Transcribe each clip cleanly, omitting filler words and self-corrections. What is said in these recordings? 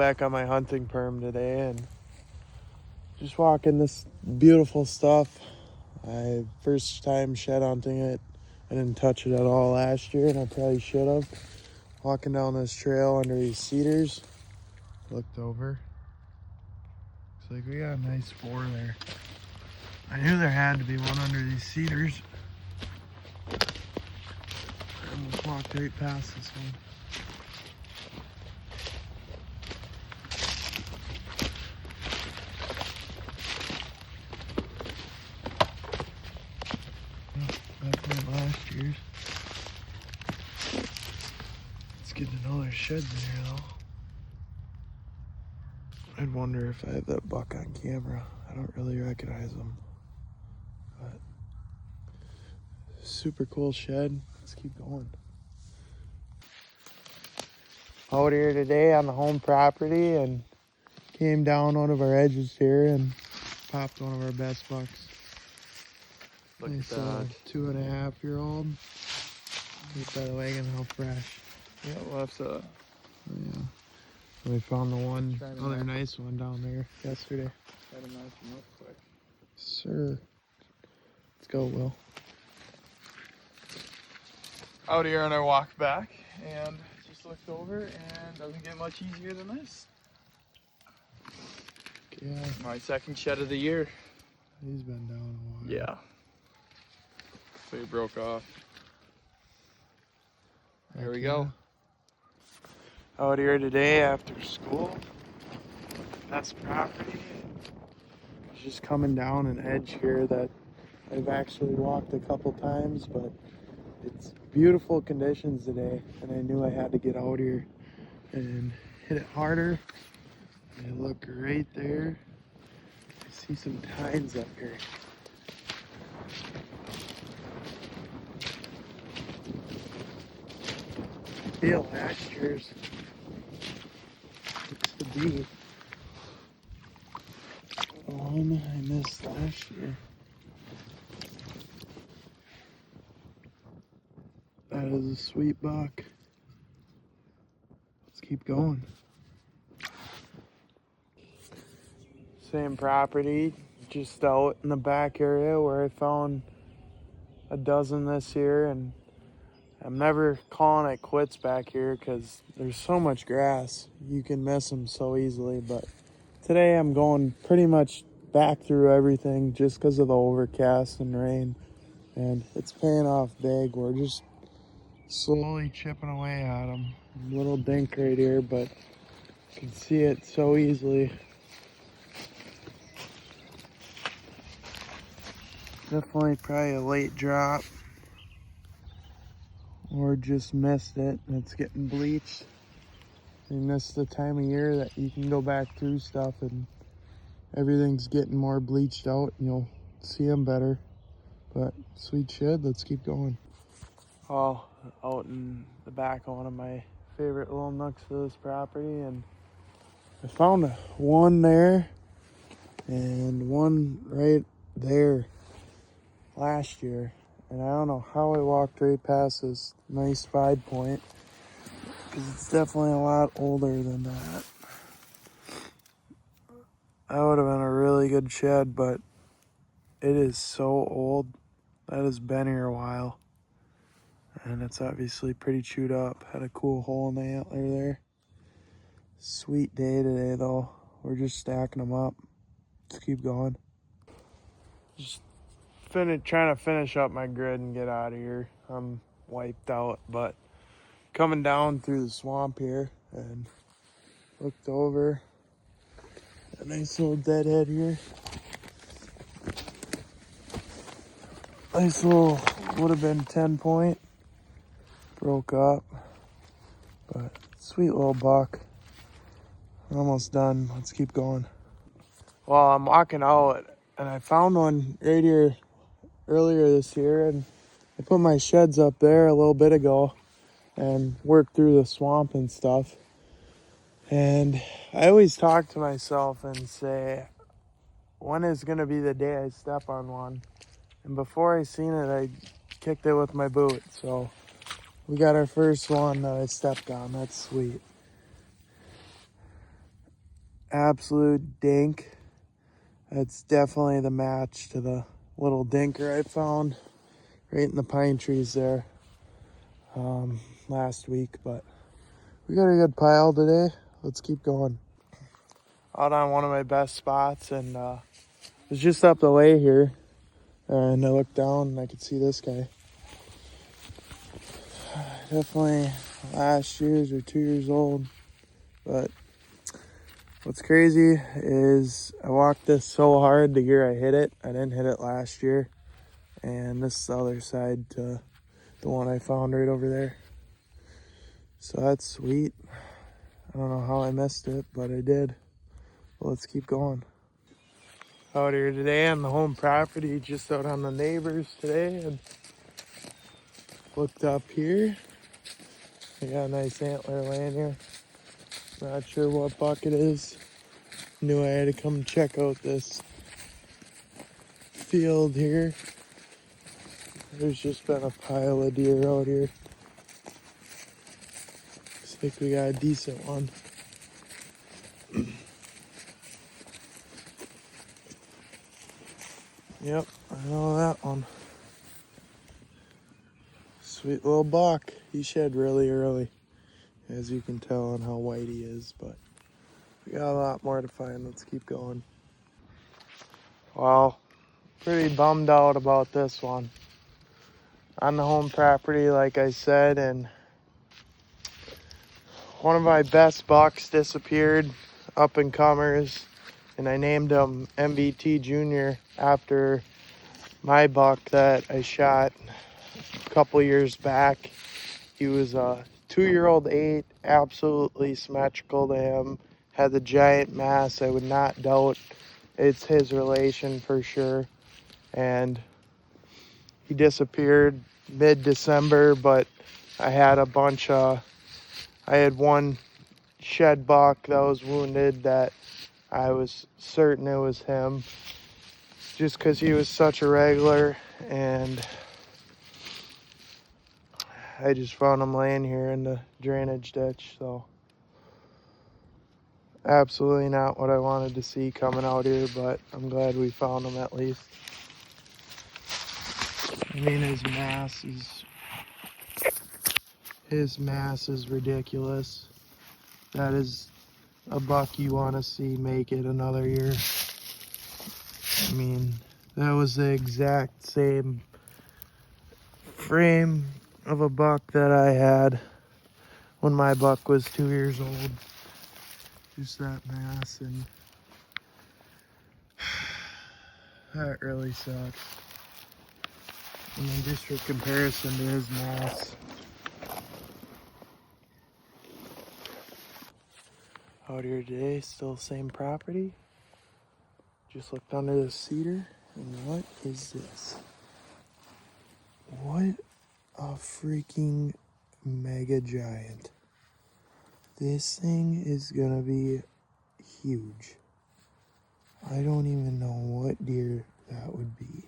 back on my hunting perm today and just walking this beautiful stuff. I first time shed hunting it. I didn't touch it at all last year, and I probably should have. Walking down this trail under these cedars, looked over. Looks like we got a nice 4 there. I knew there had to be one under these cedars. I almost walked right past this one. That's not last year's. It's good to know there's sheds in here though. I'd wonder if I have that buck on camera. I don't really recognize him. But super cool shed. Let's keep going. Out here today on the home property and came down one of our edges here and popped one of our best bucks. Look Nice, at that. 2.5-year-old. Look by the wagon how fresh. Yeah, we'll have to Yeah. We found the one Try to other knock- nice one down there yesterday. try to knock him up quick. Sir. Let's go, Will. Out here on our walk back and just looked over and doesn't get much easier than this. Yeah, My second shed of the year. he's been down a while. Yeah. So he broke off. There we go. Out here today after school. That's property. Just coming down an edge here that I've actually walked a couple times, but it's beautiful conditions today, and I knew I had to get out here and hit it harder. They look right there. I see some tines up here. I feel last year's looks to be one I missed last year. That is a sweet buck. Let's keep going. Same property, just out in the back area where I found a dozen this year, and I'm never calling it quits back here because there's so much grass. You can miss them so easily, but today I'm going pretty much back through everything just because of the overcast and rain, and it's paying off big. We're just slowly chipping away at them. Little dink right here, but you can see it so easily. Definitely probably a late drop, or just missed it and it's getting bleached. And this is the time of year that you can go back through stuff and everything's getting more bleached out and you'll see them better. But sweet shed, let's keep going. Oh, out in the back of one of my favorite little nooks of this property, and I found one there and one right there last year, and I don't know how I walked right past this nice 5 point because it's definitely a lot older than that. That would have been a really good shed, but it is so old. That has been here a while. And it's obviously pretty chewed up. Had a cool hole in the antler there. Sweet day today though. We're just stacking them up. Let's keep going. Just trying to finish up my grid and get out of here. I'm wiped out, but coming down through the swamp here and looked over. A nice little deadhead here. Nice little, would have been 10 point. Broke up, but sweet little buck. We're almost done. Let's keep going. Well, I'm walking out and I found one right here earlier this year, and I put my sheds up there a little bit ago and worked through the swamp and stuff. And I always talk to myself and say, when is going to be the day I step on one? And before I seen it, I kicked it with my boot. So we got our first one that I stepped on. That's sweet. absolute dink. That's definitely the match to the little dinker I found right in the pine trees there last week. But we got a good pile today. Let's keep going. Out on one of my best spots, and it's just up the way here. And I looked down and I could see this guy. Definitely last year's or 2 years old. But what's crazy is I walked this so hard the year I hit it. I didn't hit it last year. And this is the other side to the one I found right over there. So that's sweet. I don't know how I missed it, but I did. Well, let's keep going. Out here today on the home property, just out on the neighbors today, and looked up here. I got a nice antler laying here. Not sure what buck it is. Knew I had to come check out this field here. There's just been a pile of deer out here. Looks like we got a decent one. Yep, I know that one. Sweet little buck. He shed really early, as you can tell on how white he is, but we got a lot more to find. Let's keep going. Well, pretty bummed out about this one. On the home property, like I said, and one of my best bucks disappeared, up and comers, and I named him MVT Junior after my buck that I shot a couple years back. He was a 2-year-old 8, absolutely symmetrical to him, had the giant mass. I would not doubt it's his relation for sure. And he disappeared mid-December, but I had one shed buck that was wounded that I was certain it was him, just because he was such a regular, and I just found him laying here in the drainage ditch. So absolutely not what I wanted to see coming out here, but I'm glad we found him at least. I mean, his mass is ridiculous. That is a buck you want to see make it another year. I mean, that was the exact same frame of a buck that I had when my buck was 2 years old. Just that mass, and that really sucks. I mean, just for comparison to his mass. Out here today, still same property. Just looked under the cedar, and what is this? What a freaking mega giant. This thing is gonna be huge. I don't even know what deer that would be,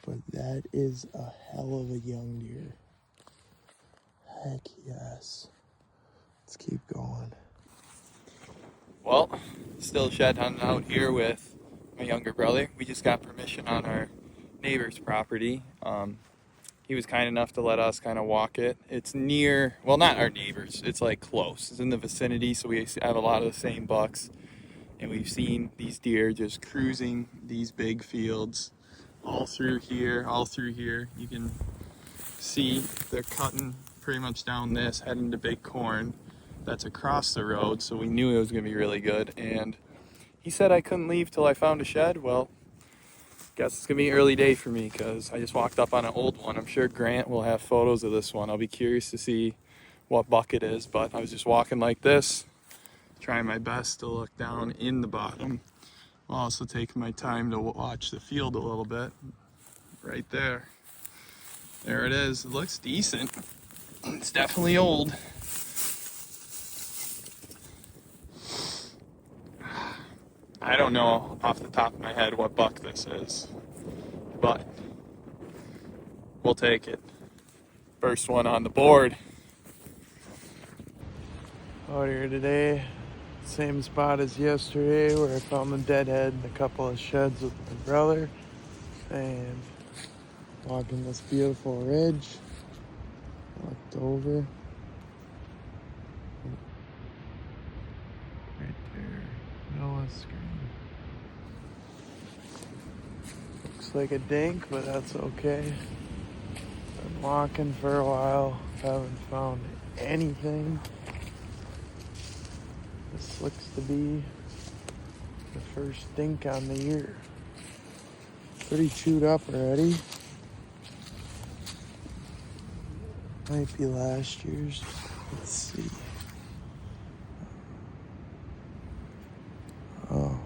but that is a hell of a young deer. Heck yes. Let's keep going. Well, still shed hunting out here with my younger brother. We just got permission on our neighbor's property. He was kind enough to let us kind of walk it. It's near, well, not our neighbors. It's like close. It's in the vicinity, so we have a lot of the same bucks. And we've seen these deer just cruising these big fields all through here, all through here. You can see they're cutting pretty much down this, heading to big corn. That's across the road, so we knew it was going to be really good. And he said I couldn't leave till I found a shed. Well, guess it's going to be an early day for me because I just walked up on an old one. I'm sure Grant will have photos of this one. I'll be curious to see what buck it is, but I was just walking like this, trying my best to look down in the bottom. While also taking my time to watch the field a little bit. Right there. There it is. It looks decent. It's definitely old. I don't know off the top of my head what buck this is, but we'll take it. First one on the board. Out here today, Same spot as yesterday where I found the deadhead and a couple of sheds with my brother. And walking this beautiful ridge. Looked over. Right there. Noah's screen. Looks like a dink, but that's okay. Been walking for a while. Haven't found anything. This looks to be the first dink on the year. Pretty chewed up already. Might be last year's. Let's see. Oh.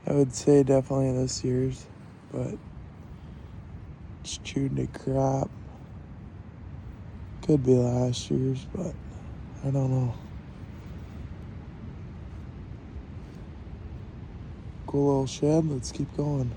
I would say definitely this year's, but it's chewed to crap. Could be last year's, but I don't know. Cool little shed. Let's keep going.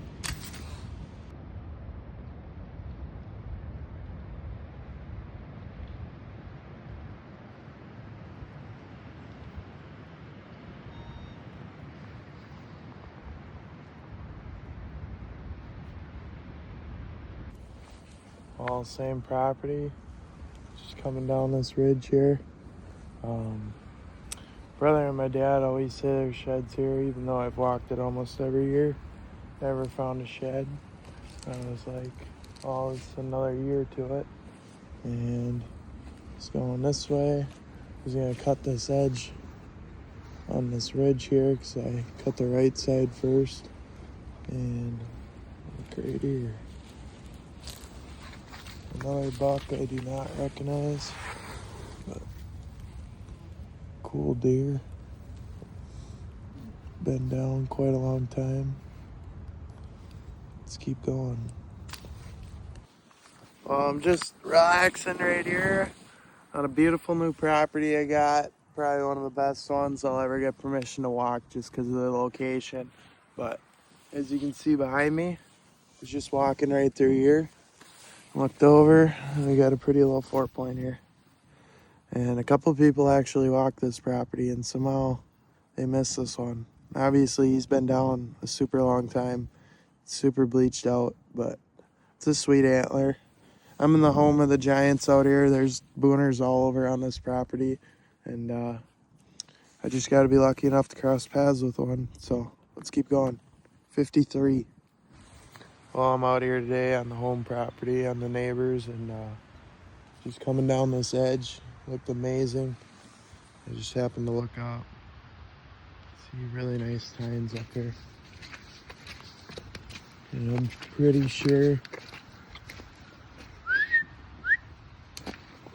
All same property. Just coming down this ridge here. Brother and my dad always say there's sheds here, even though I've walked it almost every year. Never found a shed. I was like, oh, it's another year to it. And it's going this way. I was gonna cut this edge on this ridge here because I cut the right side first. And look right here. Another buck I do not recognize, but cool deer. Been down quite a long time. Let's keep going. Well, I'm just relaxing right here on a beautiful new property I got. Probably one of the best ones I'll ever get permission to walk just because of the location. But as you can see behind me, I was just walking right through here. Looked over, and we got a pretty little fort point here. And a couple of people actually walked this property, and somehow they missed this one. Obviously, he's been down a super long time, super bleached out, but it's a sweet antler. I'm in the home of the Giants out here. There's booners all over on this property, and I just got to be lucky enough to cross paths with one. So let's keep going. 53. Well, I'm out here today on the home property, on the neighbors, and just coming down this edge. Looked amazing. I just happened to look up. See really nice tines up here. And I'm pretty sure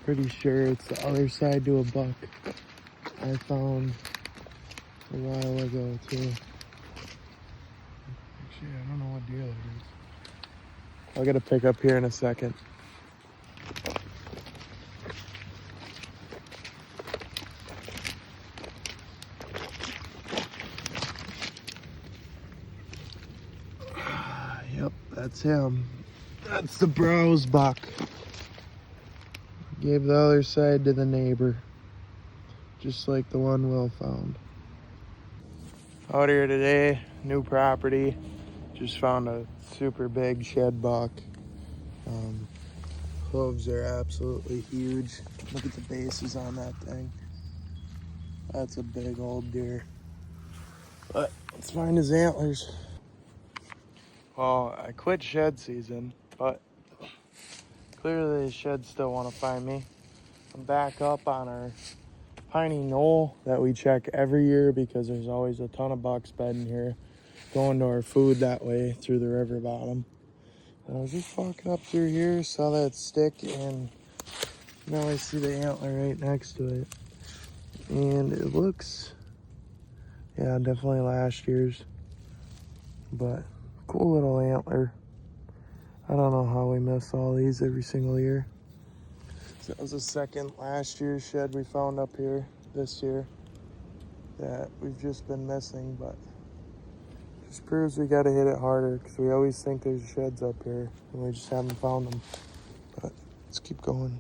it's the other side to a buck I found a while ago too. Actually, I don't know what deer that is. I'll get a pick up here in a second. Yep, that's him. That's the browse buck. Gave the other side to the neighbor, just like the one Will found. Out here today, new property. Just found a super big shed buck. Hooves are absolutely huge. Look at the bases on that thing. That's a big old deer. But let's find his antlers. Well, I quit shed season, but clearly the sheds still want to find me. I'm back up on our piney knoll that we check every year because there's always a ton of bucks bedding here, going to our food that way through the river bottom. And I was just walking up through here, saw that stick, and now I see the antler right next to it. And it looks, yeah, definitely last year's, but cool little antler. I don't know how we miss all these every single year. So that was the second last year's shed we found up here this year that we've just been missing, but just proves we gotta hit it harder because we always think there's sheds up here and we just haven't found them. But let's keep going.